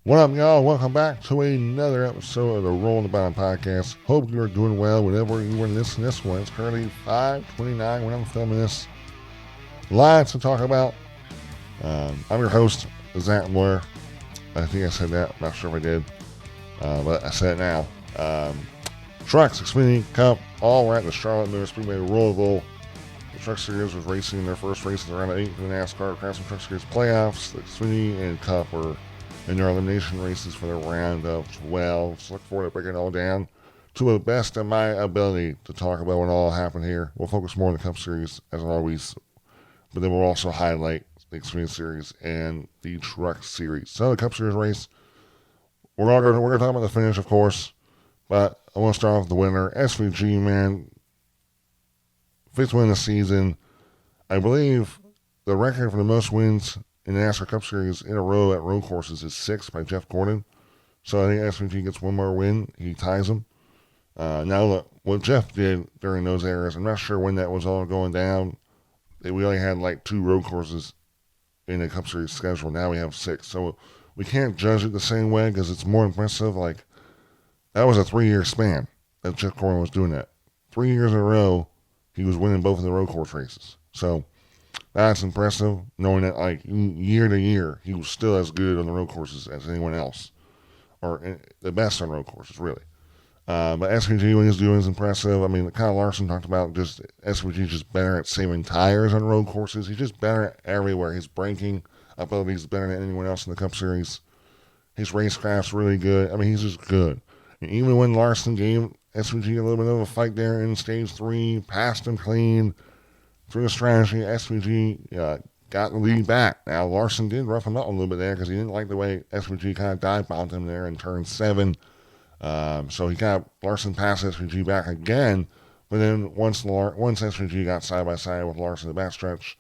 What up, y'all? Welcome back to another episode of the Rolling the Bottom podcast. Hope you are doing well whenever you are listening to this one. It's currently 5:29 when I'm filming this. Lots to talk about. I'm your host, Zach Moore. I think I said that. I'm not sure if I did, but I said it now. Trucks, Xfinity, Cup, all were at the Charlotte Roval. The Truck Series was racing their first races around the 8th of the NASCAR Craftsman Truck Series playoffs. The Xfinity and Cup were in their elimination races for the round of 12. So look forward to breaking it all down to the best of my ability to talk about what all happened here. We'll focus more on the Cup Series as always, but then we'll also highlight the Xfinity Series and the Truck Series. So the Cup Series race, we're going to talk about the finish, of course, but I want to start off with the winner, SVG, man. Fifth win of the season. I believe the record for the most wins in the NASCAR Cup Series in a row at road courses is 6 by Jeff Gordon. So I think SVG gets one more win. He ties him. Now, look, what Jeff did during those eras, I'm not sure when that was all going down. We only had like 2 road courses in the Cup Series schedule. Now we have 6. So we can't judge it the same way because it's more impressive. Like, that was a 3-year span that Jeff Gordon was doing that. 3 years in a row, he was winning both of the road course races. So that's impressive, knowing that like year to year, he was still as good on the road courses as anyone else, or the best on road courses, really. But SVG, what he's doing is impressive. I mean, Kyle Larson talked about just SVG just better at saving tires on road courses. He's just better everywhere. His braking ability is better than anyone else in the Cup Series. His racecraft's really good. I mean, he's just good. And even when Larson gave SVG a little bit of a fight there in stage 3, passed him clean, through the strategy, SVG got the lead back. Now, Larson did rough him up a little bit there because he didn't like the way SVG kind of dive bombed him there in turn 7. So he got Larson passed SVG back again. But then once SVG got side by side with Larson in the backstretch,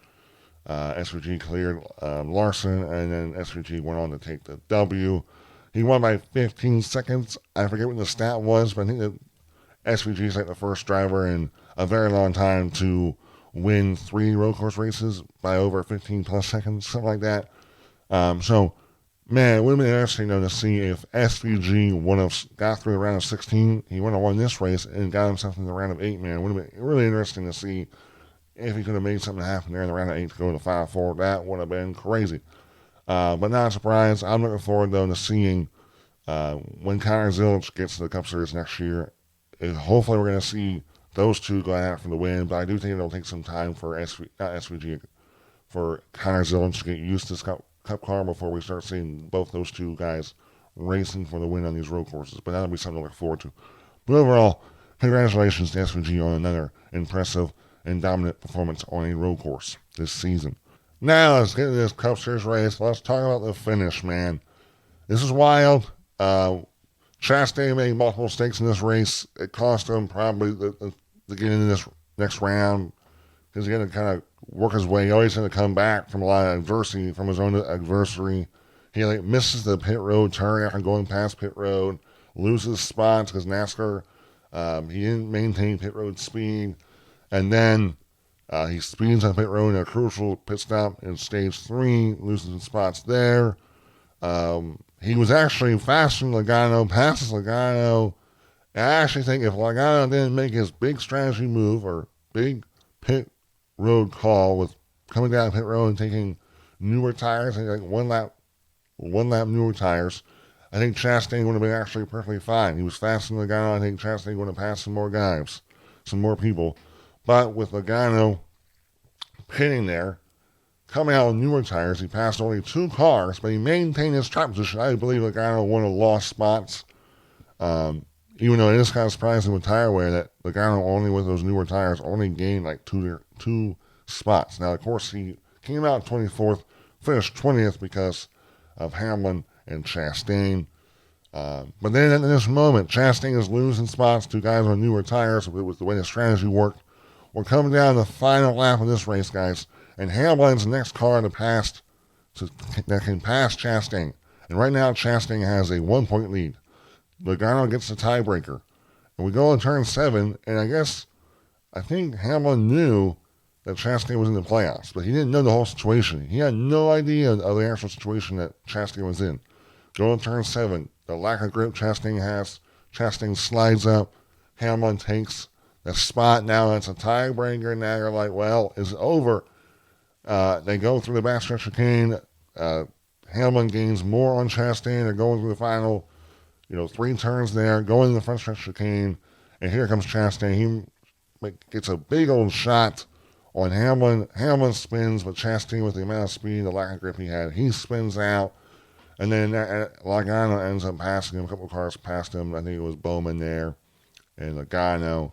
SVG cleared Larson, and then SVG went on to take the W. He won by 15 seconds. I forget what the stat was, but I think that SVG is like the first driver in a very long time to win 3 road course races by over 15 plus seconds, something like that. So, man, it would have been interesting though to see if SVG got through the round of 16, he would have won this race and got himself in the round of 8, man. It would have been really interesting to see if he could have made something happen there in the round of 8 to go to 5-4. That would have been crazy. But not a surprise. I'm looking forward though to seeing when Connor Zilic gets to the Cup Series next year. Hopefully we're going to see those two go out for the win, but I do think it'll take some time for for Connor Zilic to get used to this Cup car before we start seeing both those two guys racing for the win on these road courses. But that'll be something to look forward to. But overall, congratulations to SVG on another impressive and dominant performance on a road course this season. Now let's get into this Cup Series race. Let's talk about the finish, man. This is wild. Chastain made multiple mistakes in this race. It cost him probably the get into this next round because he had to kind of work his way. He always had to come back from a lot of adversity, from his own adversary. He misses the pit road turn after going past pit road, loses spots because NASCAR, he didn't maintain pit road speed. And then he speeds on pit road in a crucial pit stop in stage 3, loses spots there. He was actually faster than Logano, passes Logano. I actually think if Logano didn't make his big strategy move or big pit road call with coming down pit road and taking newer tires, I think like one lap newer tires, I think Chastain would have been actually perfectly fine. He was faster than Logano. I think Chastain would have passed some more guys, some more people. But with Logano pitting there, coming out with newer tires, he passed only 2 cars, but he maintained his track position. I believe Logano would have lost spots. Even though it is kind of surprising with tire wear that Logano only with those newer tires only gained like two spots. Now, of course, he came out 24th, finished 20th because of Hamlin and Chastain. But then in this moment, Chastain is losing spots to guys on newer tires with the way the strategy worked. We're coming down to the final lap of this race, guys, and Hamlin's the next car that can pass Chastain. And right now, Chastain has a 1-point lead. Logano gets the tiebreaker. And we go on turn 7, and I think Hamlin knew that Chastain was in the playoffs, but he didn't know the whole situation. He had no idea of the actual situation that Chastain was in. Going to turn 7. The lack of grip Chastain has. Chastain slides up. Hamlin takes the spot. Now it's a tiebreaker. Now you're like, well, it's over. They go through the backstretch chicane. Hamlin gains more on Chastain. They're going through the final, 3 turns there, going to the front stretch chicane. And here comes Chastain. He gets a big old shot on Hamlin. Hamlin spins, but Chastain, with the amount of speed, the lack of grip he had, he spins out. And then Logano ends up passing him. A couple of cars past him. I think it was Bowman there and Logano.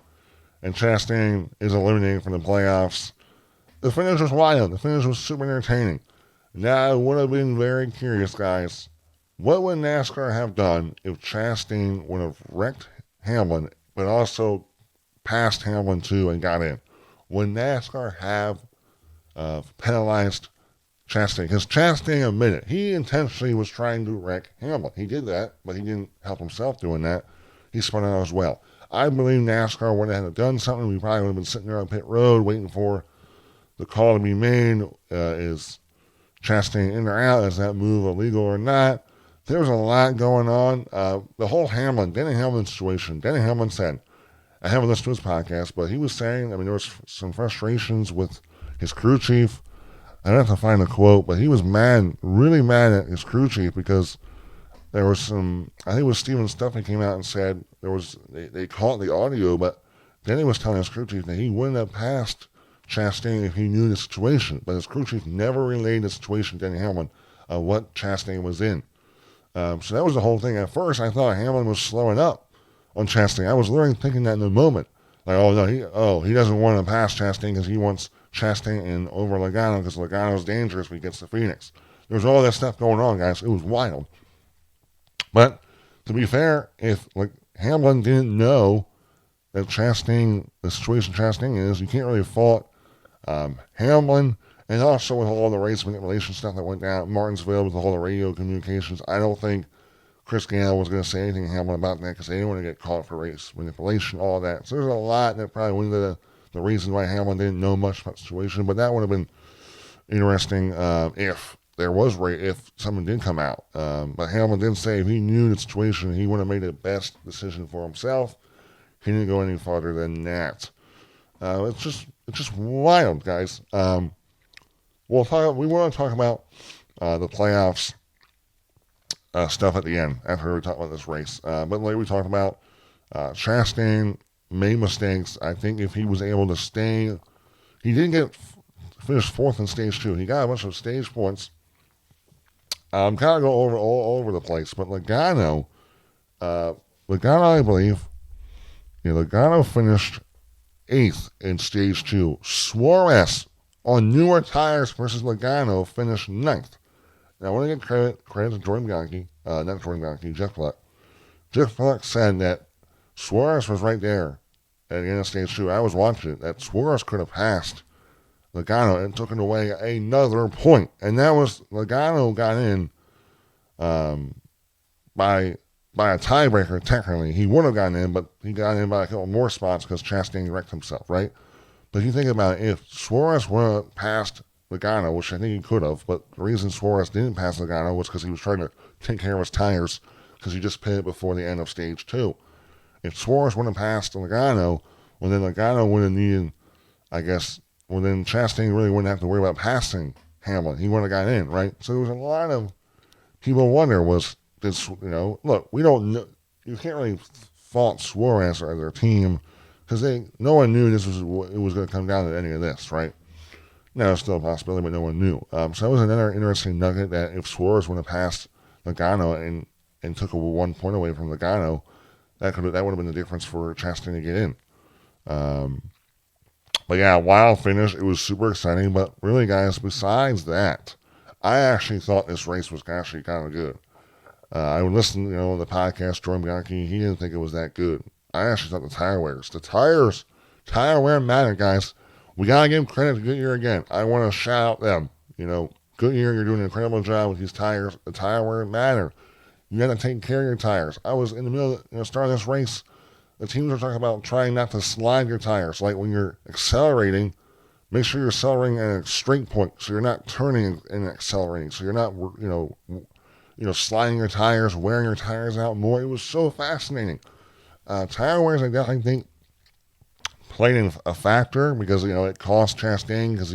And Chastain is eliminated from the playoffs. The finish was wild. The finish was super entertaining. Now, I would have been very curious, guys. What would NASCAR have done if Chastain would have wrecked Hamlin, but also passed Hamlin too and got in? Would NASCAR have penalized Chastain? Because Chastain admitted he intentionally was trying to wreck Hamlin. He did that, but he didn't help himself doing that. He spun out as well. I believe NASCAR would have done something. We probably would have been sitting there on pit road waiting for the call to be made. Is Chastain in or out? Is that move illegal or not? There's a lot going on. The whole Denny Hamlin situation. Denny Hamlin said, I haven't listened to his podcast, but he was saying, there was some frustrations with his crew chief. I'd have to find the quote, but he was mad, really mad at his crew chief because there was some, I think it was Steven Stuffy came out and said they caught the audio, but Denny was telling his crew chief that he wouldn't have passed Chastain if he knew the situation, but his crew chief never relayed the situation to Denny Hamlin of what Chastain was in. So that was the whole thing. At first, I thought Hamlin was slowing up on Chastain. I was literally thinking that in the moment. Like, oh, no, he doesn't want to pass Chastain because he wants Chastain in over Logano because Logano's dangerous when he gets to Phoenix. There was all that stuff going on, guys. It was wild. But to be fair, if Hamlin didn't know that Chastain, the situation Chastain is, you can't really fault Hamlin. And also with all the race manipulation stuff that went down at Martinsville with all the radio communications, I don't think Chris Gale was going to say anything to Hamlin about that because they didn't want to get caught for race manipulation, all that. So there's a lot that probably went into the reason why Hamlin didn't know much about the situation. But that would have been interesting if someone did come out. But Hamlin did say if he knew the situation, he would have made the best decision for himself. He didn't go any farther than that. It's just wild, guys. We want to talk about the playoffs stuff at the end after we talk about this race. But like we talked about, Chastain made mistakes. I think if he was able to stay, he didn't finish 4th in stage 2. He got a bunch of stage points. I'm kind of go all over the place, but Logano, I believe, Logano finished 8th in stage 2. Suarez on newer tires versus Logano finished 9th. Now, I want to give credit to Jordan Bianchi, not Jordan Bianchi, Jeff Fleck. Jeff Fleck said that Suarez was right there at the end of stage 2. I was watching it, that Suarez could have passed Logano and took away another point. And that was, Logano got in by a tiebreaker, technically. He would have gotten in, but he got in by a couple more spots because Chastain wrecked himself, right? But if you think about it, if Suarez would have passed Logano, which I think he could have, but the reason Suarez didn't pass Logano was because he was trying to take care of his tires because he just pitted before the end of stage 2. If Suarez wouldn't have passed Logano, well, then Logano would have needed, then Chastain really wouldn't have to worry about passing Hamlin. He wouldn't have got in, right? So there was a lot of people wonder look, we don't know. You can't really fault Suarez or their team because no one knew it was going to come down to any of this, right? Now, it's still a possibility, but no one knew. So that was another interesting nugget that if Suarez would have passed Logano and took 1 point away from Logano, that would have been the difference for Chastain to get in. But yeah, wild finish. It was super exciting. But really, guys, besides that, I actually thought this race was actually kind of good. I would listen, to the podcast, Jordan Bianchi. He didn't think it was that good. I actually thought tire wear matter, guys. We got to give credit to Goodyear again. I want to shout out them. Goodyear, you're doing an incredible job with these tires. The tire wear matter. You got to take care of your tires. I was in the middle of starting this race. The teams are talking about trying not to slide your tires. Like when you're accelerating, make sure you're accelerating at a straight point so you're not turning and accelerating. So you're not, sliding your tires, wearing your tires out more. It was so fascinating. Tire wears, I definitely think, played a factor because, it cost Chastain because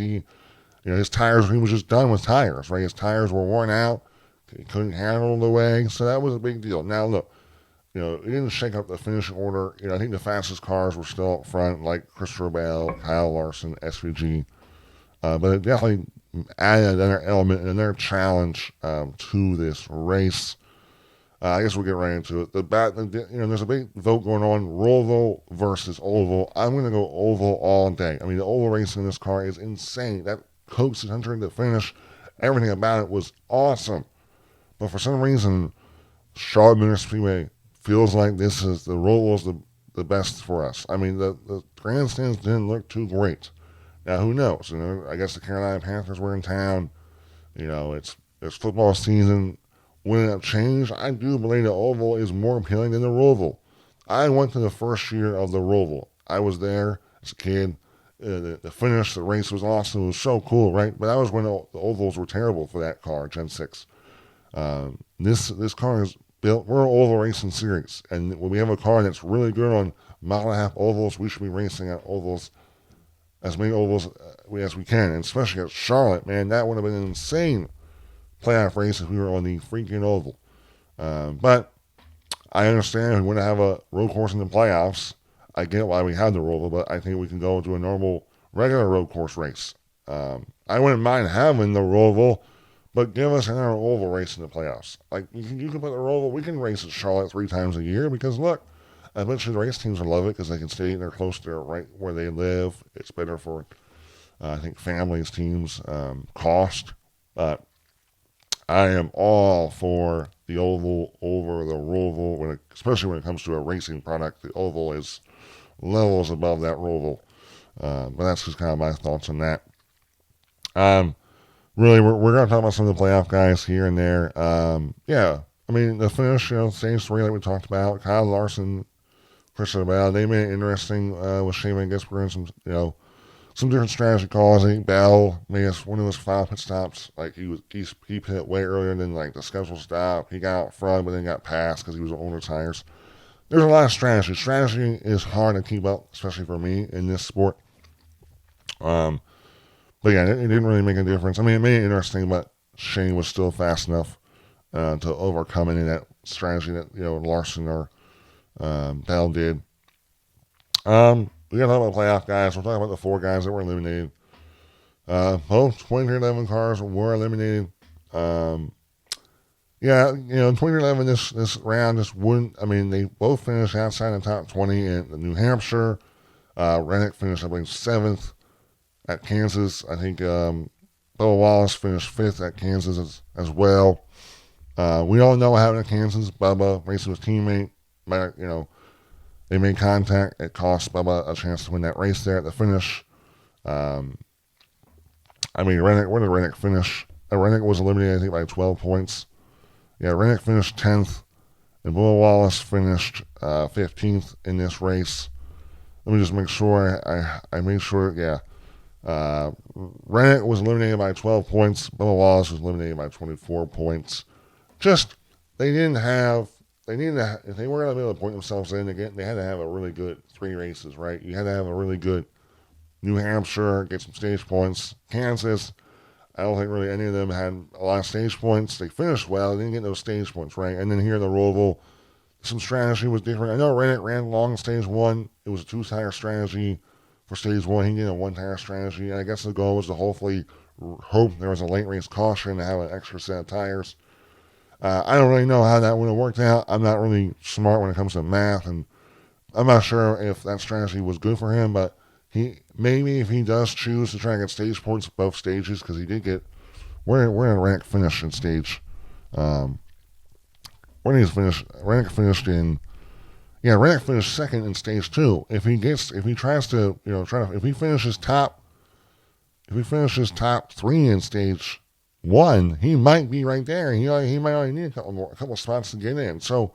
his tires, he was just done with tires, right? His tires were worn out. He couldn't handle the way, so that was a big deal. Now, look, it didn't shake up the finishing order. I think the fastest cars were still up front, like Charlotte Roval, Kyle Larson, SVG. But it definitely added another element and another challenge to this race. I guess we'll get right into it. There's a big vote going on, Roval versus oval. I'm going to go oval all day. I mean, the oval racing in this car is insane. That Coke 600 to finish, everything about it was awesome. But for some reason, Charlotte Motor Speedway feels like the Roval's the best for us. I mean, the grandstands didn't look too great. Now, who knows? I guess the Carolina Panthers were in town. It's football season. When it changed, I do believe the oval is more appealing than the Roval. I went to the first year of the Roval. I was there as a kid. The finish, the race was awesome. It was so cool, right? But that was when the ovals were terrible for that car, Gen 6. This car is built. We're an oval racing series, and when we have a car that's really good on mile-and-a-half ovals, we should be racing at ovals, as many ovals as we can, and especially at Charlotte. Man, that would have been an insane playoff race if we were on the freaking oval. But I understand we want to have a road course in the playoffs. I get why we have the Roval, but I think we can go to a normal, regular road course race. I wouldn't mind having the Roval, but give us another oval race in the playoffs. Like, you can put the Roval, we can race at Charlotte 3 times a year because, look, I bet you the race teams will love it because they can stay there close to right where they live. It's better for, I think, families, teams, cost. I am all for the oval over the Roval, especially when it comes to a racing product. The oval is levels above that Roval. But that's just kind of my thoughts on that. Really, we're going to talk about some of the playoff guys here and there. I mean, the finish, stage 3 like we talked about, Kyle Larson, Chris Roval, they made it interesting with Shane Van Gisbergen and some different strategy calls. I think Bell made one of his final pit stops. Like he pit way earlier than like the scheduled stop. He got out front, but then got passed because he was on older tires. There's a lot of strategy. Strategy is hard to keep up, especially for me in this sport. But yeah, it didn't really make a difference. I mean, it made it interesting, but Shane was still fast enough to overcome any of that strategy that Larson or Bell did. We got to talk about playoff guys. We're talking about the 4 guys that were eliminated. Both 2011 cars were eliminated. 2011, this round just wouldn't. I mean, they both finished outside the top 20 in New Hampshire. Rennick finished, I believe, 7th at Kansas. I think Bubba Wallace finished 5th at Kansas as well. We all know what happened at Kansas. Bubba racing with his teammate. They made contact. It cost Bubba a chance to win that race there at the finish. Rennick, where did Rennick finish? Rennick was eliminated, I think, by 12 points. Yeah, Rennick finished 10th, and Bubba Wallace finished 15th in this race. Let me just make sure. I made sure, Rennick was eliminated by 12 points. Bubba Wallace was eliminated by 24 points. Just, if they were going to be able to point themselves in again, they had to have a really good 3 races, right? You had to have a really good New Hampshire, get some stage points. Kansas, I don't think really any of them had a lot of stage points. They finished well, they didn't get those stage points, right? And then here in the Roval, some strategy was different. I know Rennick ran long in stage 1. It was a 2-tire strategy for stage 1. He did a 1-tire strategy. And I guess the goal was to hopefully hope there was a late race caution to have an extra set of tires. I don't really know how that would have worked out. I'm not really smart when it comes to math, and I'm not sure if that strategy was good for him, but maybe if he does choose to try and get stage points both stages, because he did get, where did Rennick finish in stage? Rennick finished 2nd in stage 2. If he finishes top 3 in stage 1, he might be right there. He might only need a couple spots to get in. So,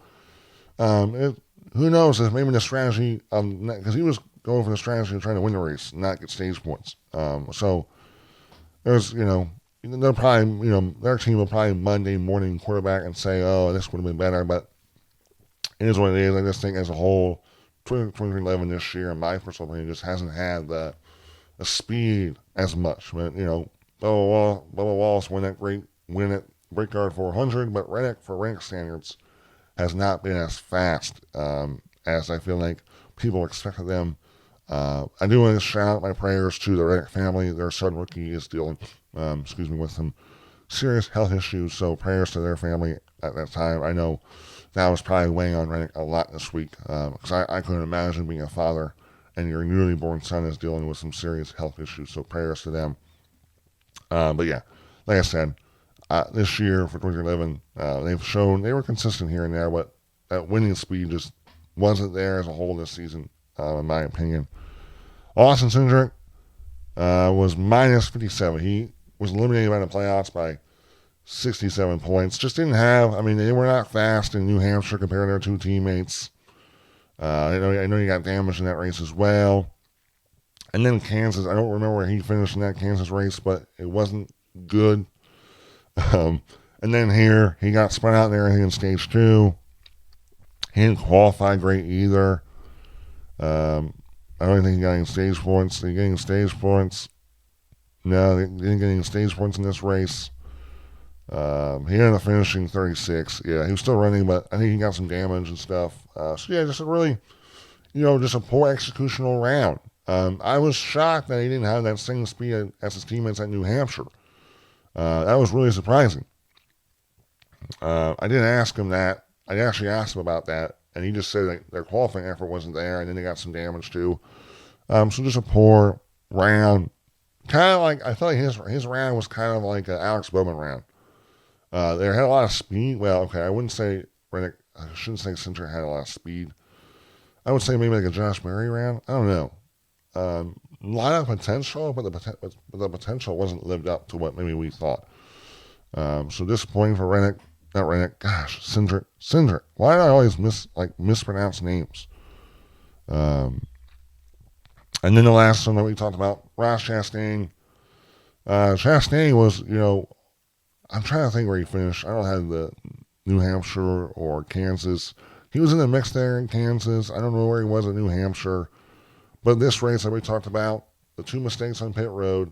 who knows if maybe the strategy, because he was going for the strategy of trying to win the race, not get stage points. So there's, they'll probably, their team will probably Monday morning quarterback and say, oh, this would have been better, but it is what it is. I just think as a whole, 2011 this year, in my personal opinion, just hasn't had the speed as much. But, Bubba Wallace win at Brickyard 400, but Reddick, for Reddick standards, has not been as fast as I feel like people expected them. I do want to shout out my prayers to the Reddick family. Their son rookie is dealing, with some serious health issues, so prayers to their family at that time. I know that was probably weighing on Reddick a lot this week, because I couldn't imagine being a father and your newly born son is dealing with some serious health issues, so prayers to them. But yeah, like I said, this year for 2011, they've shown they were consistent here and there, but that winning speed just wasn't there as a whole this season, in my opinion. Austin Cindric was minus 57. He was eliminated by the playoffs by 67 points. Just didn't have, they were not fast in New Hampshire compared to their two teammates. I know he got damaged in that race as well. And then Kansas, I don't remember where he finished in that Kansas race, but it wasn't good. And then here, he got spun out there in stage 2. He didn't qualify great either. I don't think he got any stage points. Did he get any stage points? No, he didn't get any stage points in this race. He ended up finishing 36. Yeah, he was still running, but I think he got some damage and stuff. Just a really, just a poor executional round. I was shocked that he didn't have that same speed as his teammates at New Hampshire. That was really surprising. I didn't ask him that. I actually asked him about that, and he just said that their qualifying effort wasn't there, and then they got some damage too. So just a poor round. Kind of like, I felt like his round was kind of like an Alex Bowman round. They had a lot of speed. Well, okay, I wouldn't say Reddick. I shouldn't say Cindric had a lot of speed. I would say maybe like a Josh Berry round. I don't know. A lot of potential, but the potential wasn't lived up to what maybe we thought. So disappointing for Reddick. Not Reddick. Gosh, Cindric. Why do I always mispronounce names? And then the last one that we talked about, Ross Chastain. Chastain was, I'm trying to think where he finished. I don't have the New Hampshire or Kansas. He was in the mix there in Kansas. I don't know where he was in New Hampshire. But this race that we talked about, the two mistakes on pit road,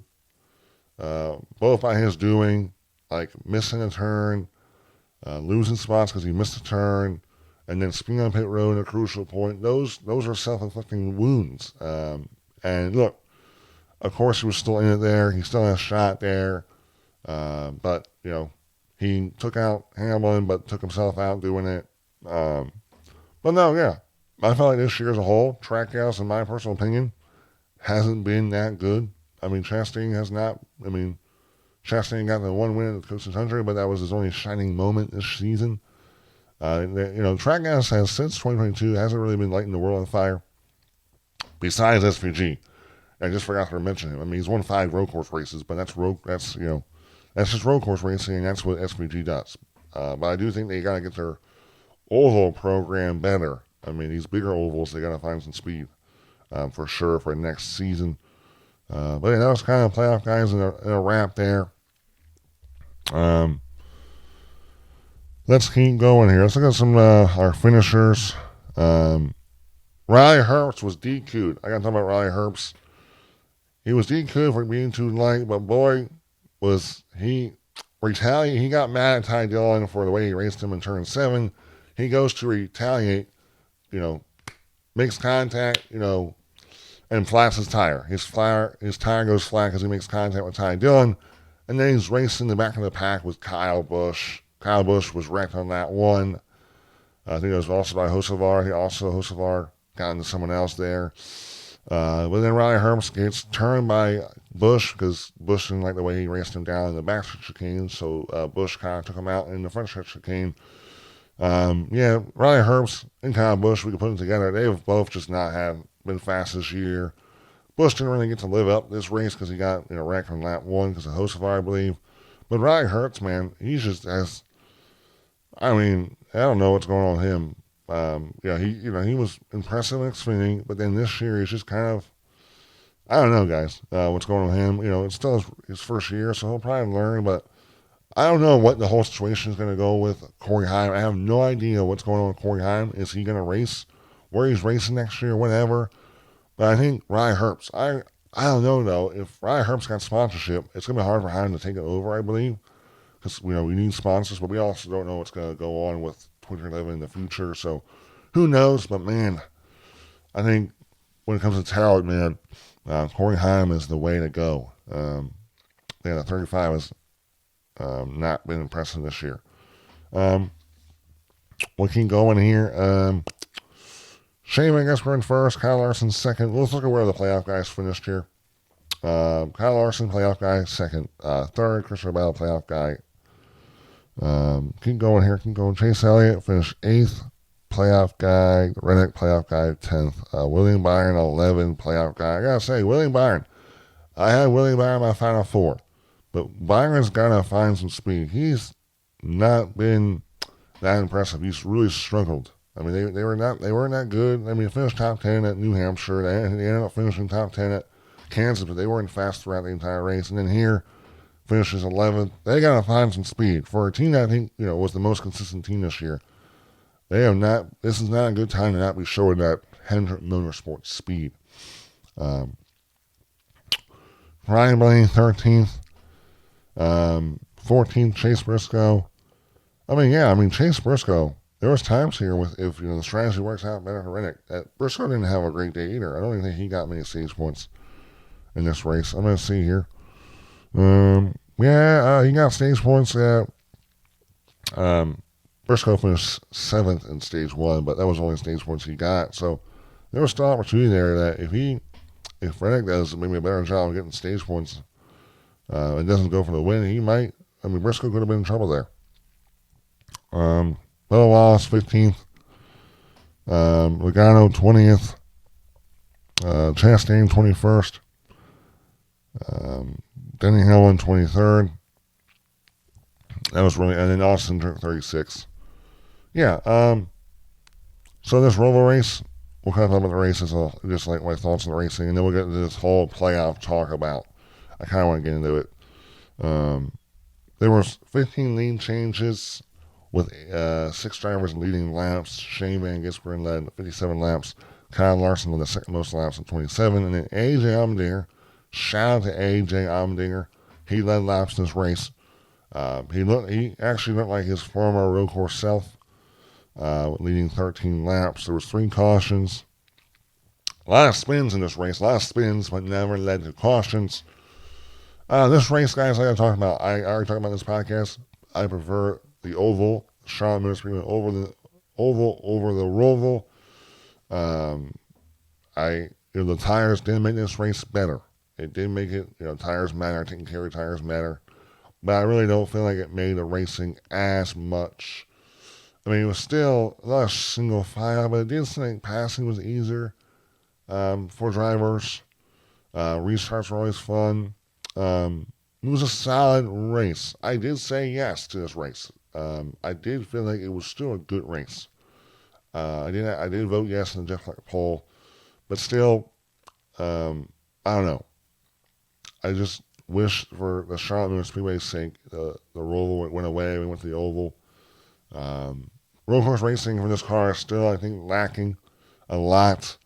both by his doing, like missing a turn, losing spots because he missed a turn, and then spinning on pit road at a crucial point, those are self-inflicting wounds. And look, of course he was still in it there. He still had a shot there. But, he took out Hamlin, but took himself out doing it. But no, yeah. I felt like this year as a whole, Trackhouse, in my personal opinion, hasn't been that good. Chastain has not. Chastain got the one win at the Coast 600, but that was his only shining moment this season. Trackhouse has, since 2022, hasn't really been lighting the world on fire. Besides SVG. I just forgot to mention him. He's won 5 road course races, but that's just road course racing, and that's what SVG does. But I do think they got to get their oval program better. These bigger ovals, they got to find some speed for sure for next season. But yeah, that was kind of playoff guys in a wrap there. Let's keep going here. Let's look at some our finishers. Riley Herbst was DQ'd. I got to talk about Riley Herbst. He was DQ'd for being too light, but boy, was he retaliate. He got mad at Ty Dillon for the way he raced him in turn 7. He goes to retaliate, makes contact, and flats his tire. His tire goes flat because he makes contact with Ty Dillon, and then he's racing the back of the pack with Kyle Busch. Kyle Busch was wrecked on that one. I think it was also by Hocevar got into someone else there. But then Riley Herbst gets turned by Busch because Busch didn't like the way he raced him down in the back stretch chicane, so Busch kind of took him out in the front stretch chicane. Riley Herbst and Kyle Busch, we could put them together. They've both just not been fast this year. Busch didn't really get to live up this race because he got wrecked on lap 1 because of Hocevar, I believe. But Riley Herbst, man, he just has. I don't know what's going on with him. He was impressive in Xfinity, but then this year he's just kind of I don't know, guys, what's going on with him. It's still his first year, so he'll probably learn, but I don't know what the whole situation is going to go with Corey Heim. I have no idea what's going on with Corey Heim. Is he going to race? Where he's racing next year, whatever. But I think Ryan Herbst. I don't know though. If Ryan Herbst got sponsorship, it's going to be hard for Heim to take it over. I believe because we need sponsors, but we also don't know what's going to go on with 2011 in the future. So who knows? But man, I think when it comes to talent, man, Corey Heim is the way to go. The 35 has not been impressive this year. We can go in here. Shane, I guess we're in first. Kyle Larson second. Let's look at where the playoff guys finished here. Kyle Larson, playoff guy, second. Third, Chris Roval, playoff guy. Keep going here. Keep going. Chase Elliott finished 8th, playoff guy. Reddick, playoff guy, 10th. William Byron, 11, playoff guy. I gotta say, William Byron. I had William Byron in my final 4. But Byron's gotta find some speed. He's not been that impressive. He's really struggled. I mean, they weren't that good. I mean, they finished top 10 at New Hampshire. They ended up finishing top 10 at Kansas, but they weren't fast throughout the entire race. And then here, finishes 11th. They got to find some speed. For a team that I think, was the most consistent team this year, they have not, this is not a good time to not be showing that Hendrick Motorsports speed. Ryan Blaney, 13th. 14th, Chase Briscoe. Chase Briscoe, there was times here if the strategy works out better for Reddick, that Briscoe didn't have a great day either. I don't even think he got many stage points in this race. I'm going to see here. He got stage points. Briscoe finished 7th in stage 1, but that was only stage points he got. So there was still opportunity there that if Reddick does maybe a better job of getting stage points and doesn't go for the win, he might. Briscoe could have been in trouble there. Bubba Wallace, 15th. Logano, 20th. Chastain, 21st. Denny Hamlin, 23rd. That was really, and then Austin, 36th. Yeah, so this Roval race, we'll kind of talk about the races, just like my thoughts on the racing, and then we'll get into this whole playoff talk about. I kind of want to get into it. There was 15 lead changes with 6 drivers leading laps. Shane Van Gisbergen led 57 laps. Kyle Larson led the second most laps at 27. And then AJ Allmendinger, shout out to AJ Allmendinger. He led laps in this race. He actually looked like his former road course self, leading 13 laps. There was 3 cautions. A lot of spins in this race. But never led to cautions. This race, guys, I already talked about this podcast. I prefer the oval, Charlotte Roval over the Roval. The tires did make this race better. It did make it, tires matter. Taking care of tires matter. But I really don't feel like it made the racing as much. It was still a lot of single file, but it did seem like passing was easier for drivers. Restarts were always fun. It was a solid race. I did say yes to this race. I did feel like it was still a good race. I did vote yes in the Jeff Fleck poll, but still, I don't know. I just wish for the Charlotte Motor Speedway's sake, the Roval went away. We went to the oval. Road course racing for this car is still, I think, lacking a lot.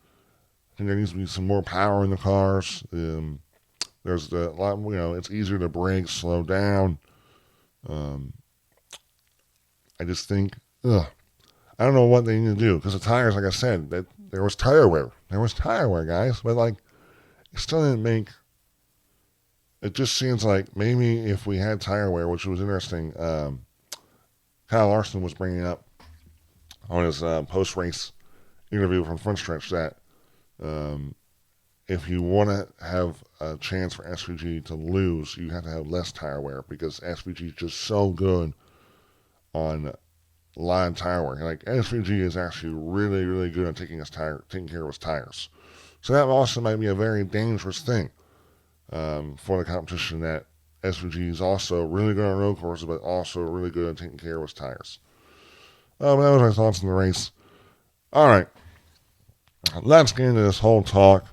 I think there needs to be some more power in the cars. There's a lot, it's easier to brake, slow down. I just think, I don't know what they need to do, because the tires, like I said, that there was tire wear. There was tire wear, guys, but it still didn't make. It just seems like maybe if we had tire wear, which was interesting, Kyle Larson was bringing up on his post-race interview from Front Stretch that if you want to have a chance for SVG to lose, you have to have less tire wear, because SVG is just so good on line tire wear. SVG is actually really, really good at taking care of his tires. So that also might be a very dangerous thing for the competition, that SVG is also really good on road courses, but also really good at taking care of his tires. But that was my thoughts on the race. All right, let's get into this whole talk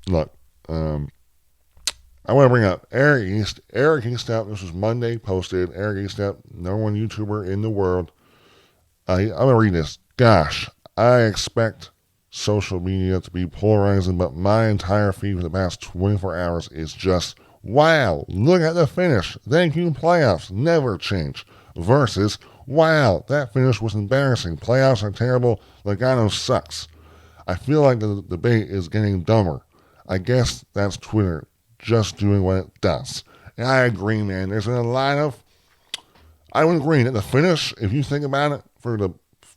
look, I want to bring up Eric East. Eric Eastep, this was Monday posted. Eric Eastep, number one YouTuber in the world. I'm going to read this. Gosh, I expect social media to be polarizing, but my entire feed for the past 24 hours is just, wow, look at the finish. Thank you, playoffs. Never change. Versus, wow, that finish was embarrassing. Playoffs are terrible. Logano sucks. I feel like the debate is getting dumber. I guess that's Twitter just doing what it does. And I agree, man. There's been a lot of... I would agree that the finish, if you think about it, for the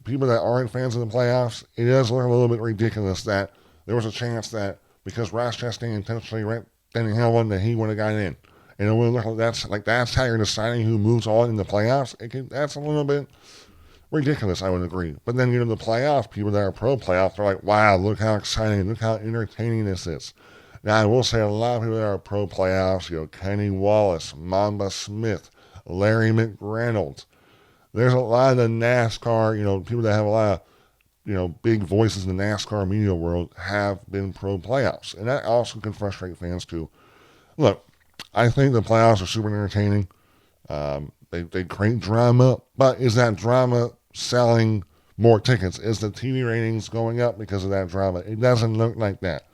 people that aren't fans of the playoffs, it does look a little bit ridiculous that there was a chance that because Ross Chastain intentionally went Denny Hamlin that he would have got in. And it would look like that's how you're deciding who moves on in the playoffs. That's a little bit ridiculous, I would agree. But then you know the playoffs, people that are pro-playoffs, they're like, wow, look how exciting, look how entertaining this is. Now, I will say a lot of people that are pro-playoffs, Kenny Wallace, Mamba Smith, Larry McReynolds. There's a lot of the NASCAR, people that have a lot of, big voices in the NASCAR media world have been pro-playoffs. And that also can frustrate fans, too. Look, I think the playoffs are super entertaining. They create drama, but is that drama selling more tickets? Is the TV ratings going up because of that drama? It doesn't look like that.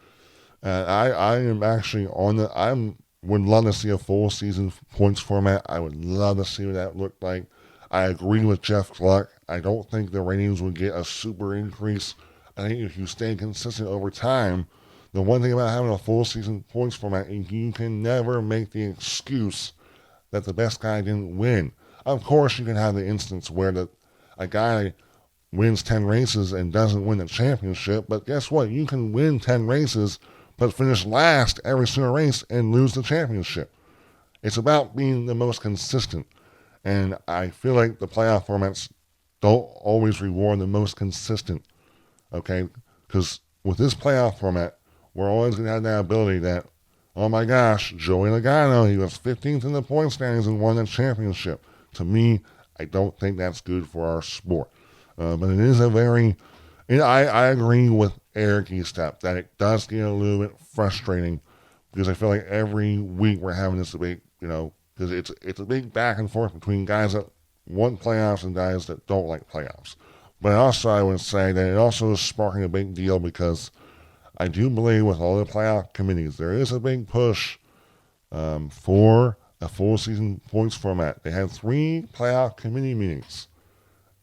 I am actually would love to see a full season points format. I would love to see what that looked like. I agree with Jeff Gluck. I don't think the ratings would get a super increase. I think if you stay consistent over time, the one thing about having a full season points format is you can never make the excuse that the best guy didn't win. Of course, you can have the instance where a guy wins 10 races and doesn't win the championship, but guess what? You can win 10 races but finish last every single race and lose the championship. It's about being the most consistent. And I feel like the playoff formats don't always reward the most consistent, okay? Because with this playoff format, we're always going to have that ability that, oh my gosh, Joey Logano, he was 15th in the point standings and won the championship. To me, I don't think that's good for our sport. But it is I agree with Eric Eastep that it does get a little bit frustrating because I feel like every week we're having this debate, because it's a big back and forth between guys that want playoffs and guys that don't like playoffs. But also I would say that it also is sparking a big deal because I do believe with all the playoff committees, there is a big push for a full season points format. They had 3 playoff committee meetings.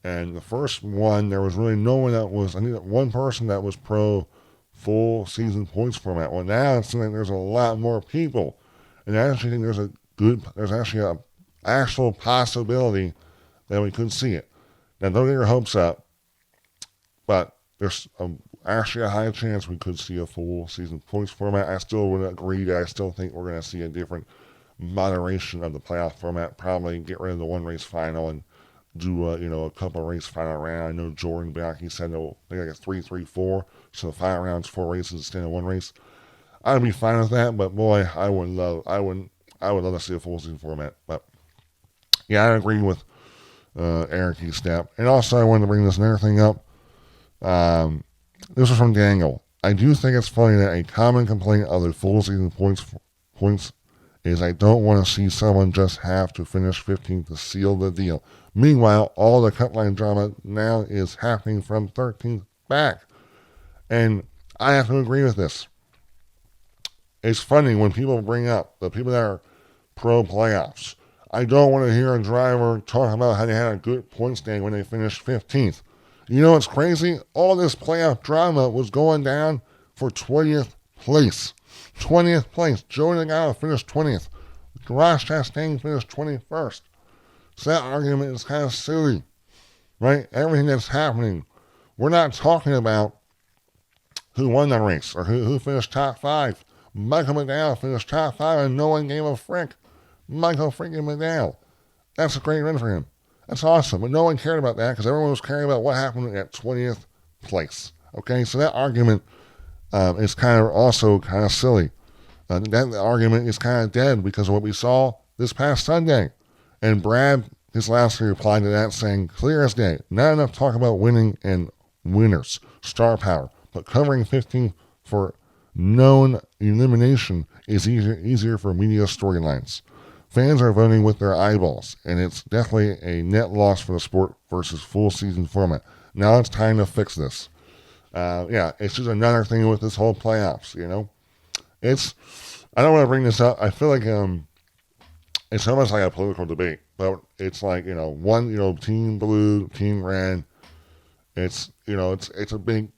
And the first one, there was really no one I think one person that was pro full season points format. Well, now it seems like there's a lot more people. And I actually think there's actually an actual possibility that we could see it. Now, don't get your hopes up, but there's actually a high chance we could see a full season points format. I still would agree that I still think we're going to see a different moderation of the playoff format, probably get rid of the one race final and do a couple race final round. I know Jordan back, he said they got 3-3-4, so the final rounds 4 races instead of one race. I'd be fine with that, but boy, I would love to see a full season format. But yeah, I agree with Eric Eastep. And also I wanted to bring this another thing up. This was from Dangle. I do think it's funny that a common complaint of the full season points is I don't want to see someone just have to finish 15th to seal the deal. Meanwhile, all the cut line drama now is happening from 13th back. And I have to agree with this. It's funny when people bring up the people that are pro playoffs. I don't want to hear a driver talk about how they had a good point stand when they finished 15th. You know what's crazy? All this playoff drama was going down for 20th place. 20th place. Joey Logano finished 20th. Ross Chastain finished 21st. So that argument is kind of silly, right? Everything that's happening. We're not talking about who won that race or who finished top 5. Michael McDowell finished top 5 and no one gave a frick. Michael freaking McDowell. That's a great win for him. That's awesome. But no one cared about that because everyone was caring about what happened at 20th place. Okay, so that argument is also kind of silly. That argument is kind of dead because of what we saw this past Sunday. And Brad, his last replied to that saying, clear as day, not enough talk about winning and winners, star power, but covering 15 for known elimination is easier for media storylines. Fans are voting with their eyeballs, and it's definitely a net loss for the sport versus full season format. Now it's time to fix this. It's just another thing with this whole playoffs. I don't want to bring this up. I feel like it's almost like a political debate, but it's like one team blue, team red. It's a big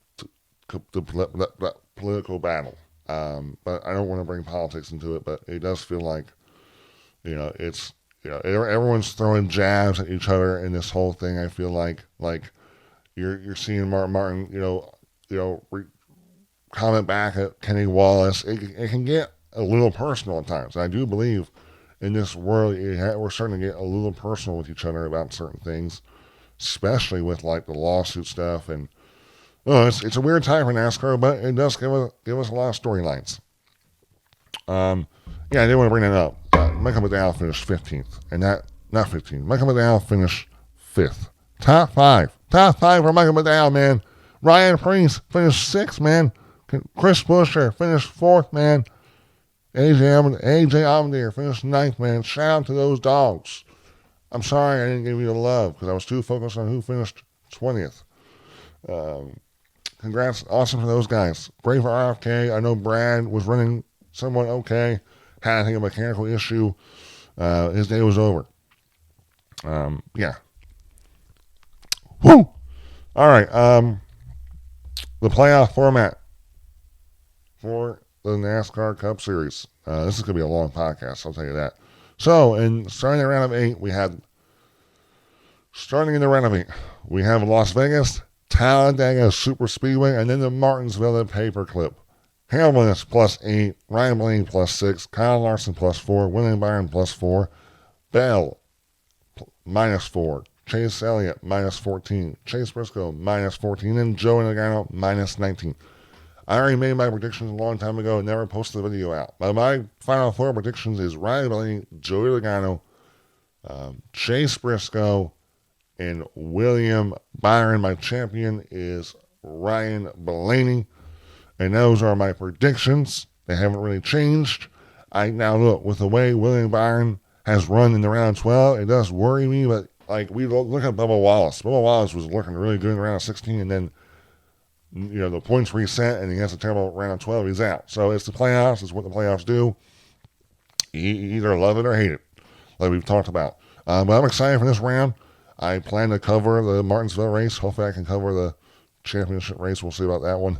political battle. But I don't want to bring politics into it. But it does feel like it's everyone's throwing jabs at each other in this whole thing. I feel like you're seeing Martin comment back at Kenny Wallace. It can get a little personal at times. I do believe in this world we're starting to get a little personal with each other about certain things, especially with like the lawsuit stuff. And it's a weird time for NASCAR, but it does give us a lot of storylines. I didn't want to bring that up. Michael McDowell finished 15th, and not 15th. Michael McDowell finished 5th. Top five for Michael McDowell, man. Ryan Preece finished 6th, man. Chris Buescher finished 4th, man. AJ Allmendinger finished 9th, man. Shout out to those dogs. I'm sorry I didn't give you the love because I was too focused on who finished 20th. Congrats. Awesome for those guys. Great for RFK. I know Brad was running somewhat okay. Had, I think, a mechanical issue. His day was over. Woo! All right. The playoff format for the NASCAR Cup Series. This is going to be a long podcast, I'll tell you that. So, starting in the round of 8, we have Las Vegas, Talladega Super Speedway, and then the Martinsville Paperclip. Hamlin is +8, Ryan Blaney +6, Kyle Larson +4, William Byron +4, Bell -4, Chase Elliott -14, Chase Briscoe -14, and Joey Logano -19. I already made my predictions a long time ago and never posted the video out. But my final 4 predictions is Ryan Blaney, Joey Logano, Chase Briscoe, and William Byron. My champion is Ryan Blaney. And those are my predictions. They haven't really changed. Now look, with the way William Byron has run in the round 12, it does worry me, but we look at Bubba Wallace. Bubba Wallace was looking really good in the round of 16, and then the points reset, and he has a terrible round of 12. He's out. So it's the playoffs. It's what the playoffs do. You either love it or hate it, like we've talked about. But I'm excited for this round. I plan to cover the Martinsville race. Hopefully I can cover the championship race. We'll see about that one.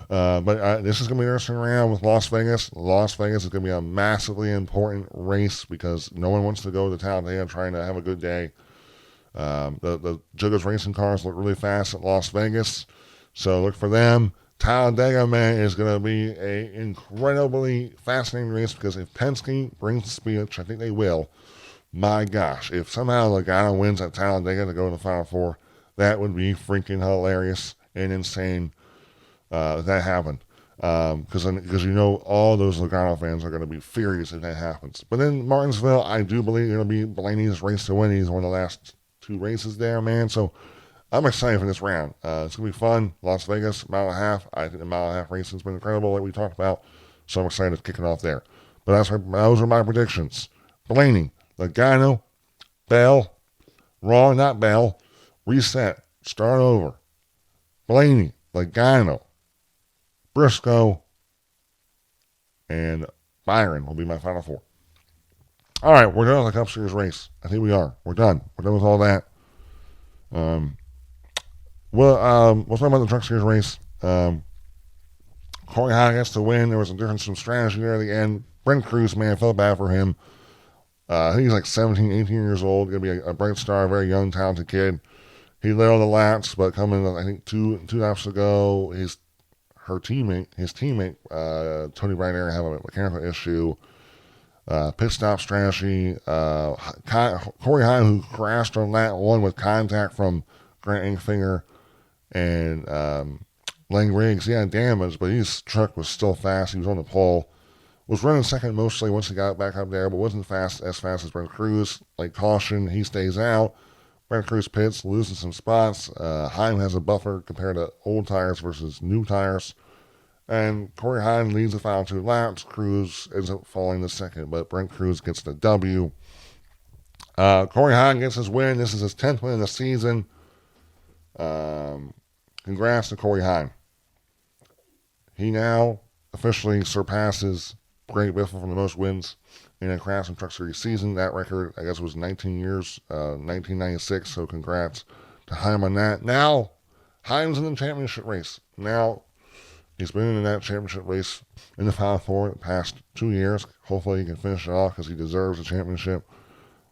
But this is going to be an interesting round with Las Vegas. Las Vegas is going to be a massively important race because no one wants to go to Talladega trying to have a good day. The Juggos racing cars look really fast at Las Vegas, so look for them. Talladega, man, is going to be an incredibly fascinating race because if Penske brings the speed, which I think they will, my gosh, if somehow Logano wins at Talladega to go to the Final Four, that would be freaking hilarious and insane if that happened. Because all those Logano fans are going to be furious if that happens. But in Martinsville, I do believe it'll be Blaney's race to win. He's won the last 2 races there, man. So I'm excited for this round. It's going to be fun. Las Vegas, mile and a half. I think the mile and a half race has been incredible, like we talked about. So I'm excited to kick it off there. But those are my predictions. Blaney, Logano, Bell, not Bell, reset, start over. Blaney, Logano, Briscoe, and Byron will be my final 4. All right, we're done with the Cup Series race. I think we are. We're done. We're done with all that. We'll talk about the Truck Series race. Corey Haim gets to win. There was a difference in strategy there at the end. Brent Cruz, man, felt bad for him. I think he's like 17, 18 years old. Going to be a bright star, a very young, talented kid. He led all the laps, but coming, I think, two laps ago, his teammate, Tony Ryder, had a mechanical issue. Pit stop strategy. Corey Haim, who crashed on lap 1 with contact from Grant Enfinger and Lang Riggs, he had damage, but his truck was still fast. He was on the pole. Was running second mostly once he got back up there, but wasn't as fast as Brent Cruz. Like caution, he stays out. Brent Cruz pits, losing some spots. Haim has a buffer compared to old tires versus new tires. And Corey Hine leads the final 2 laps. Cruz ends up falling to second, but Brent Cruz gets the W. Corey Hine gets his win. This is his 10th win of the season. Congrats to Corey Hine. He now officially surpasses Greg Biffle for the most wins in a Craftsman Truck Series season. That record, I guess, was 19 years, 1996, so congrats to Hine on that. Now, Hine's in the championship race. Now, he's been in that championship race in the Final Four the past 2 years. Hopefully he can finish it off because he deserves a championship.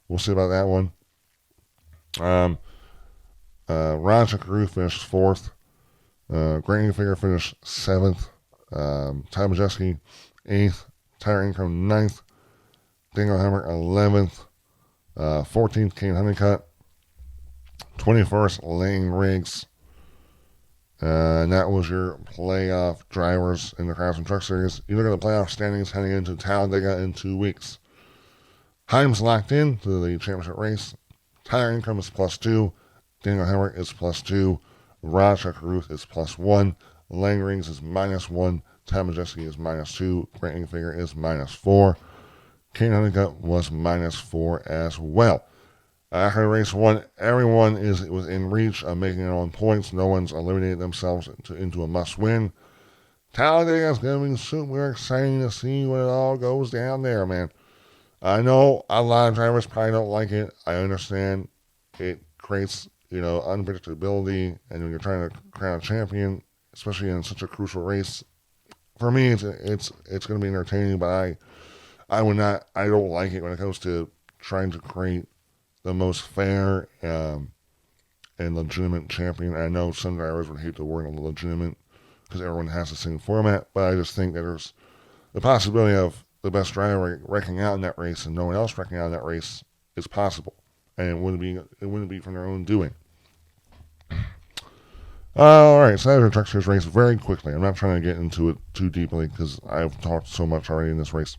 We'll see about that one. Ron Chakaru finished 4th. Grant Figure finished 7th. Ty Majeski 8th. Tyler Ingram 9th. Daniel Hammer 11th. 14th, Kane Honeycutt. 21st, Lane Riggs. And that was your playoff drivers in the Craftsman Truck Series. You look at the playoff standings heading into Talladega in 2 weeks. Himes locked in to the championship race. Tyler Ingram is +2. Daniel Hammer is +2. Rod Chakaruth is +1. Lane Riggs is -1. Ty Majeski is -2. Grant Figure is -4. Kane Honeycutt was -4 as well. After race 1, everyone was in reach of making it on points. No one's eliminated themselves into a must-win. Talladega is going to be super exciting to see when it all goes down there, man. I know a lot of drivers probably don't like it. I understand it creates, unpredictability, and when you're trying to crown a champion, especially in such a crucial race, for me, it's going to be entertaining, but I don't like it when it comes to trying to create the most fair and legitimate champion. I know some drivers would hate the word legitimate because everyone has the same format, but I just think that there's the possibility of the best driver wrecking out in that race and no one else wrecking out in that race is possible, and it wouldn't be from their own doing. All right, so that was our Truck Series race very quickly. I'm not trying to get into it too deeply because I've talked so much already in this race.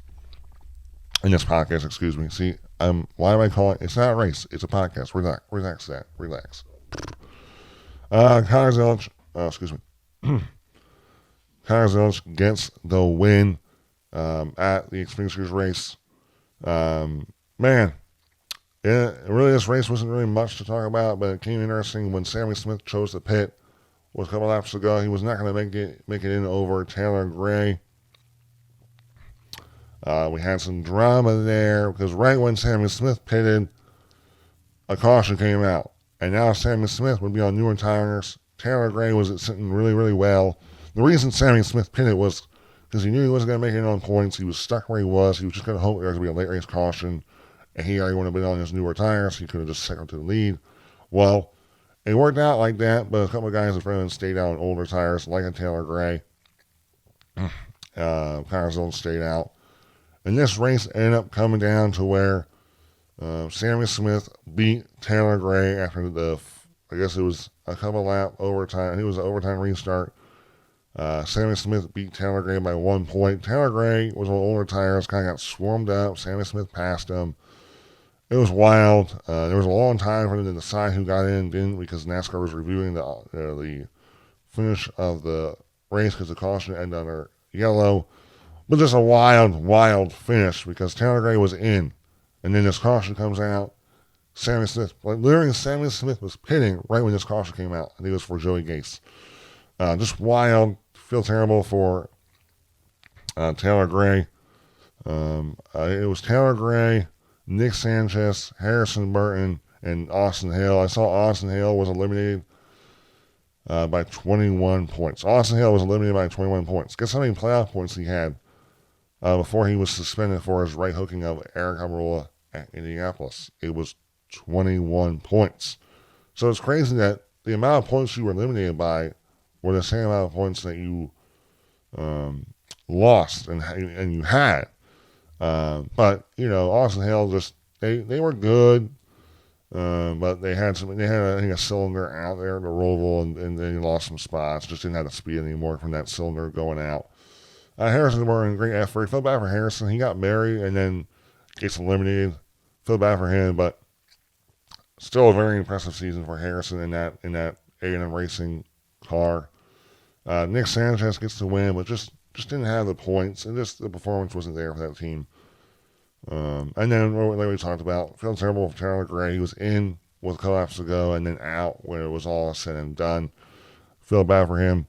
In this podcast, excuse me. See, why do I call it? It's not a race. It's a podcast. Relax. Connor Zilic, Connor Zilic gets the win at the Xfinity Series race. Really, this race wasn't really much to talk about, but it came interesting when Sammy Smith chose to pit. Was a couple laps ago. He was not going to make it in over Taylor Gray. We had some drama there because right when Sammy Smith pitted, a caution came out. And now Sammy Smith would be on newer tires. Taylor Gray was sitting really, really well. The reason Sammy Smith pitted was because he knew he wasn't going to make it on points. He was stuck where he was. He was just going to hope there was going to be a late race caution. And he already would have been on his newer tires. So he could have just seconded to the lead. Well, it worked out like that, but a couple of guys in front of him stayed out on older tires, like a Taylor Gray. Connor Zilic stayed out. And this race ended up coming down to where Sammy Smith beat Taylor Gray after I guess it was a couple lap overtime. I think it was an overtime restart. Sammy Smith beat Taylor Gray by 1 point. Taylor Gray was on older tires, kind of got swarmed up. Sammy Smith passed him. It was wild. There was a long time for them to decide who got in and didn't because NASCAR was reviewing the finish of the race because the caution ended under yellow. But just a wild finish because Taylor Gray was in. And then this caution comes out. Sammy Smith was pitting right when this caution came out. I think it was for Joey Gase. Just wild. Feel terrible for Taylor Gray. It was Taylor Gray, Nick Sanchez, Harrison Burton, and Austin Hale. I saw Austin Hale was eliminated by 21 points. Austin Hale was eliminated by 21 points. Guess how many playoff points he had before he was suspended for his right hooking of Eric Almirola at Indianapolis? It was 21 points. So it's crazy that the amount of points you were eliminated by were the same amount of points that you lost and you had. But Austin Hale they were good, but they had I think a cylinder out there, the Roval, and they lost some spots. Just didn't have the speed anymore from that cylinder going out. Harrison were in great effort. Felt bad for Harrison. He got married and then gets eliminated. Feel bad for him, but still a very impressive season for Harrison in that A&M Racing car. Nick Sanchez gets the win, but just didn't have the points, and just the performance wasn't there for that team. And then, like we talked about, felt terrible for Tyler Gray. He was in with a couple laps to go, and then out when it was all said and done. Feel bad for him.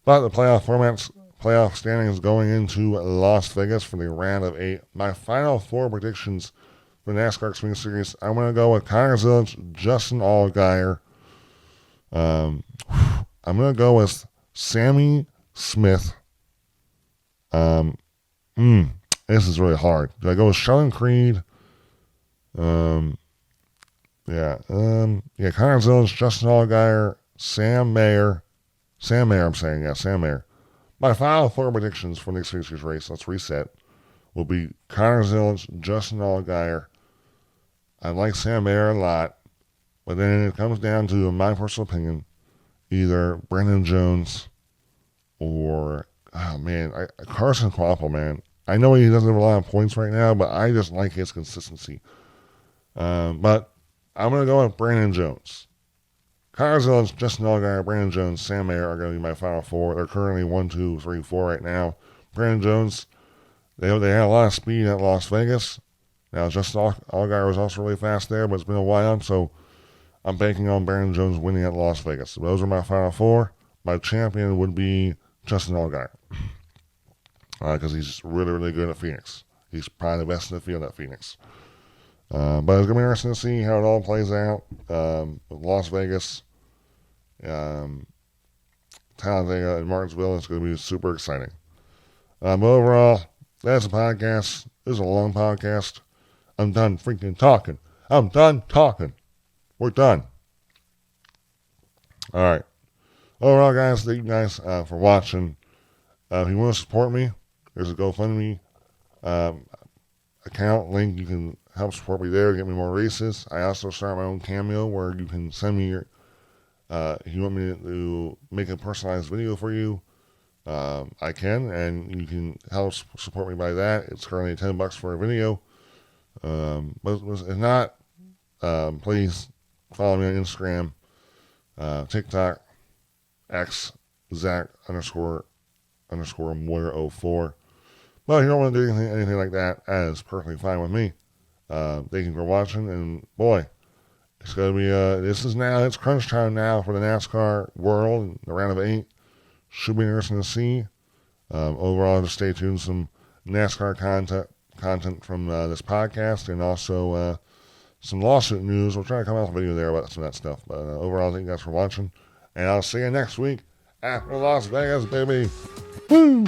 But the playoff standings going into Las Vegas for the round of 8. My final 4 predictions for the NASCAR Xfinity Series. I'm going to go with Connor Zilisch, Justin Allgaier. I'm going to go with Sammy Smith. This is really hard. Do I go with Sheldon Creed? Connor Zilisch, Justin Allgaier, Sam Mayer. Sam Mayer. My final 4 predictions for next week's race, let's reset, will be Connor Zilisch, Justin Allgaier. I like Sam Mayer a lot, but then it comes down to, in my personal opinion, either Brandon Jones or, Carson Kvapil, man. I know he doesn't have a lot of points right now, but I just like his consistency. But I'm going to go with Brandon Jones. Connor Zilisch, Justin Allgaier, Brandon Jones, Sam Mayer are going to be my final 4. They're currently 1, 2, 3, 4 right now. Brandon Jones, they had a lot of speed at Las Vegas. Now, Justin Allgaier was also really fast there, but it's been a while, so I'm banking on Brandon Jones winning at Las Vegas. So those are my final 4. My champion would be Justin Allgaier, because he's just really, really good at Phoenix. He's probably the best in the field at Phoenix. But it's going to be interesting to see how it all plays out with Las Vegas, Talladega, and Martinsville. It's going to be super exciting. But overall, that's a podcast. This is a long podcast. I'm done freaking talking. We're done. All right. Overall, guys, thank you guys for watching. If you want to support me, there's a GoFundMe account link. You can help support me there, get me more races. I also start my own Cameo where you can send me your, if you want me to make a personalized video for you, I can, and you can help support me by that. It's currently $10 for a video. But if not, please follow me on Instagram, TikTok, X, Zach__Moyer04. But if you don't want to do anything like that, that is perfectly fine with me. Thank you for watching, and boy, it's going to be, it's crunch time now for the NASCAR world, the round of 8. Should be interesting to see. Overall, just stay tuned. Some NASCAR content from this podcast, and also some lawsuit news. We'll try to come out with a video there about some of that stuff. But overall, thank you guys for watching, and I'll see you next week after Las Vegas, baby. Woo!